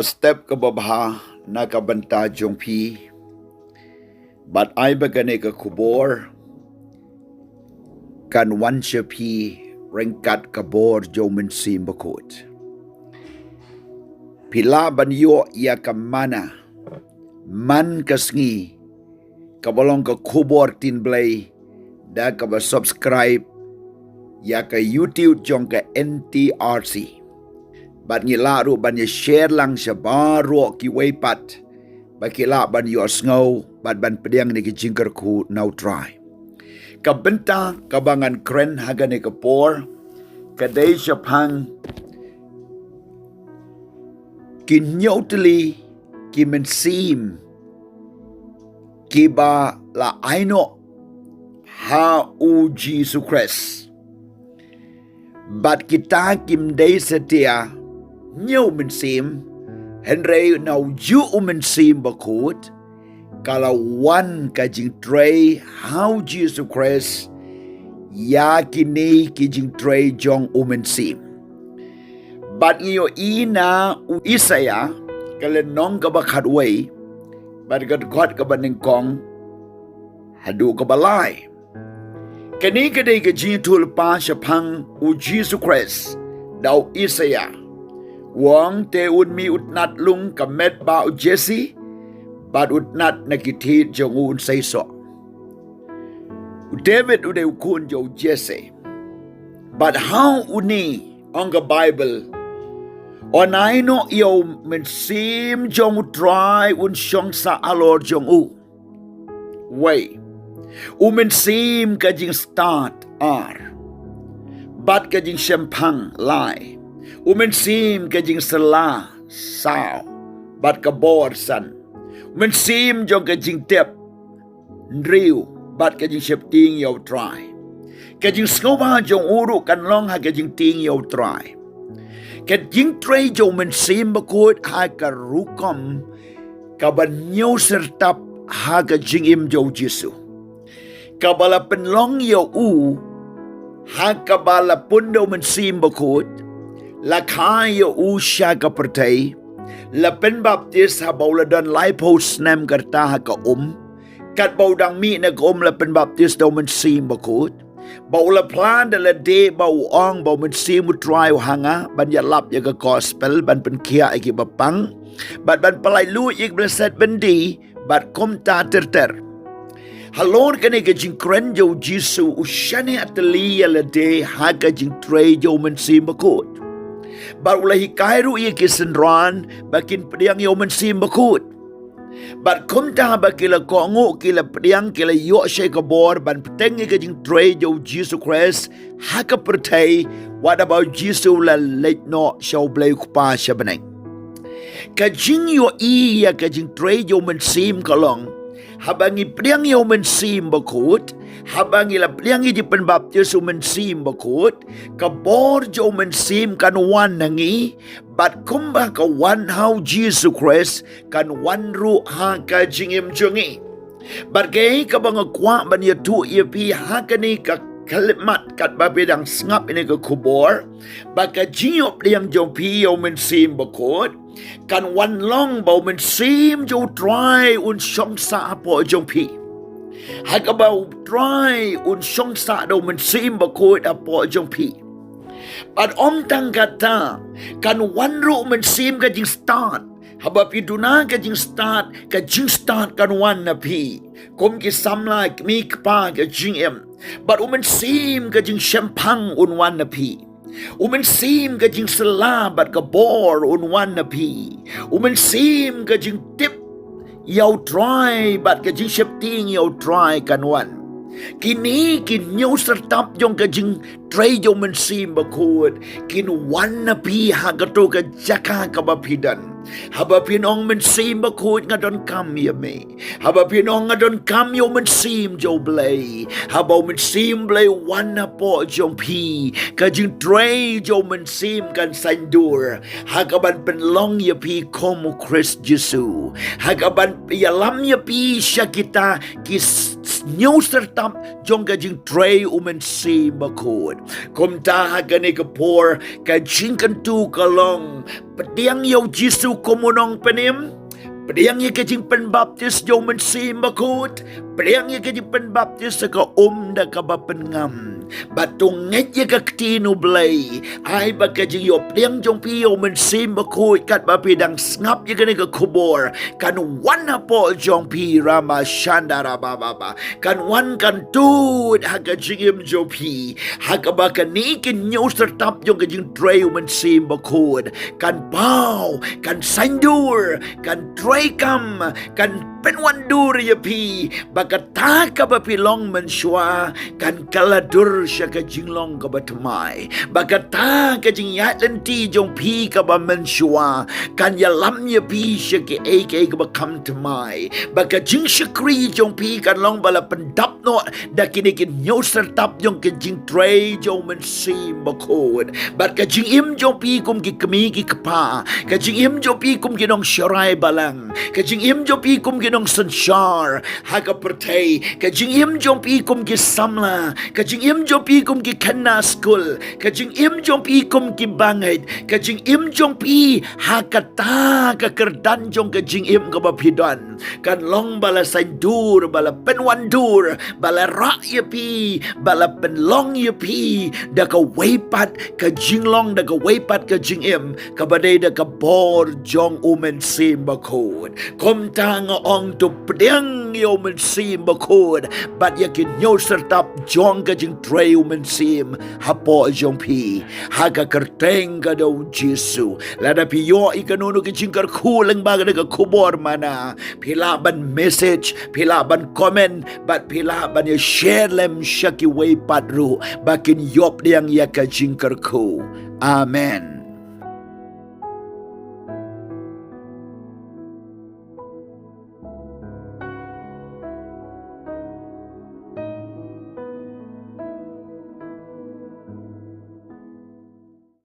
step ka babha na ka banta jong pi but ai bagane ka kubor kan wan she pi rengkat ka bor Jo Mynsiem Bakhuid pila ban yo ya ka Manna man kasngi ka bolong ka kubor tin blay da ka ba subscribe ya ka YouTube jong ka NTRC bat ngila ru ban ye share lang siya baro ki weipat bakila ban yo snow bat ban pediang ni ki jingker ku now try kabenta kabangan kren hagane ka por kadai siya pang kinyotli ki Mynsiem ki ba la aino ha u Jesus Christ bat kita kim day setia U Mynsiem Henry now U Mynsiem Bakhuid kalau wan ka jingtrei how Jesus Christ ya kini ki jingtrei jong U Mynsiem bat iyo ina u Isaya kala nong ka bakhat way bat God ka baning kong hadu ka balay kani kadai ka jintul pa syapang u Jesus Christ daw Isaya wang te un mi utnat lung kamet ba u Jesse bat utnat nakitit jong un sayso David ude ukun jo Jesse but how uni on the Bible onai no yo Mynsiem jong try un shong sa alor jong u way U Mynsiem ka jing start ar bat ka jing shempang lai U Mynsiem ka jing sela sao bat ka bor san U Mynsiem jong ka jing tep ndriu bat ka jing shep ting yo try ka jing skoba jong uru kan long ha ka jing ting yo try ka jing tray Jo Mynsiem Bakhuid ha ka rukom ka ban nyo syrtap ha ka jing im jo Jisu kabala penlong yo u ha kabala pundo Mynsiem Bakhuid la khai yo u sya ka pertai la pen baptis ha baula dan lai post nem karta ha ka kat baudang mi na ka la pen baptis do Mynsiem Bakhuid baula plan da la de bau ong bau Mynsiem try hanga ban ya lap ya ka gospel ban pen kia iki bapang bat ban palai lu ik blessed bendi bat kom ta ter halor kane ka jingkren jo Jisu ushane atali la de ha ka jingtrei Jo Mynsiem Bakhuid Barulah kairu ia kisenran bakin pediang U Mynsiem Bakhuid bat kumta bakila kongu kila pediang kila yo shay kabor ban peteng ka jingtrei jo Jesus Christ ha ka pertai what about Jesus la late no shaw blay kupa siya banay ka jing yo iya ka jingtrei Jo Mynsiem kalong habang ipediang U Mynsiem Bakhuid habang ilapeliang di penbaptis U Mynsiem Bakhuid kabor Jo Mynsiem kan wan nangi bat kumba ka wan how Jesus Christ kan wan ru ha ka jingim jungi bat kay kabang kwa ban ya tu ya pi ha kani ka kalimat kat babedang sngap ini ke kubor baka jingop liang Jo pi U Mynsiem Bakhuid kan wan long bau Mynsiem jo try un shong sa po jong pi hakabau try un shong sa do Mynsiem Bakhuid apo jong pi but om tang kata kan wan ru Mynsiem ka jing start haba pi duna ka jing start kan wan na pi kom ki samla mi kpa ka jing em but Mynsiem ka jing shempang un wan na pi U Mynsiem ka jing selabat ka bor un wan na pi U Mynsiem ka jing tip yaw try bat ka jing shepting yaw try kan wan kini kin nyo syrtap jong ka jing tray Jo Mynsiem Bakhuid kin wan na pi ha ka to ka jaka ka bapidan haba pinong Mynsiem Bakhuid nga don kam ya me haba pinong nga don kam yo Mynsiem jo blay haba Mynsiem blay wan na po jong pi ka jing tray Jo Mynsiem kan sandur hagaban penlong ya pi komo Christ Jesu hagaban yalam ya pi siya kita kis nyo syrtap jong ka jing tray U Mynsiem Bakhuid Kum ta hagani kapor ka jingkan tu kalong pediang yo Jisu komunong penim. Pediang ye kajing penbaptis U Mynsiem Bakhuid. Pediang ye kajing penbaptis sa ka da ka bapengam. Batung nget ye ka ktinu blay. Ay ba kajing yo pediang jong pi U Mynsiem Bakhuid kat bapidang ngap ye kani ka kubor. Kan wan na po jong pi rama shandara baba. Kan wan kan tut haga jingim jong pi. Haga ba kanikin nyo syrtap jong kajing jingtrei U Mynsiem Bakhuid. Kan pau, kan sandur, kan kam kan penwandur ya pi bagata ka ba pilong mensyua kan kaladur sya ka jinglong ka ba temai bagata ka jing ya lenti jong pi ka ba mensyua kan ya lam ya pi sya ke ka ba kam temai baga jing syakri jong pi kan long bala pendap no da kini kin nyo syrtap jong ke jingtrei U Mynsiem Bakhuid bat ka jing im jong pi kum ki kemi ki kapa ka jing im jong pi kum ki nong syarai balang kajing im jom pi kum ginong sanshar haga pertay kajing im jom pi kum ki samla kajing im jom pi kum ki kanna school kajing im jom pi kum ki bangit kajing im jom pi hakata ka kerdan jong kajing im ka bapidan kan long bala sandur bala penwandur bala ra ye pi bala penlong ye pi da ka weipat ka jinglong da ka weipat ka jing im ka badai da ka bor jong U Mynsiem Bakhuid kom tang ong tu pediang U Mynsiem Bakhuid bat yakin nyo syrtap jong ka jingtrei U Mynsiem hapo jong pi haga kerteng ka daw Jisu lada pi yo ikanuno ki jingkar kulang baga ka kubor mana pila ban message pila ban comment bat pila ban ya share lem syaki way padru bakin yop diang ya ka jingkar ku amen.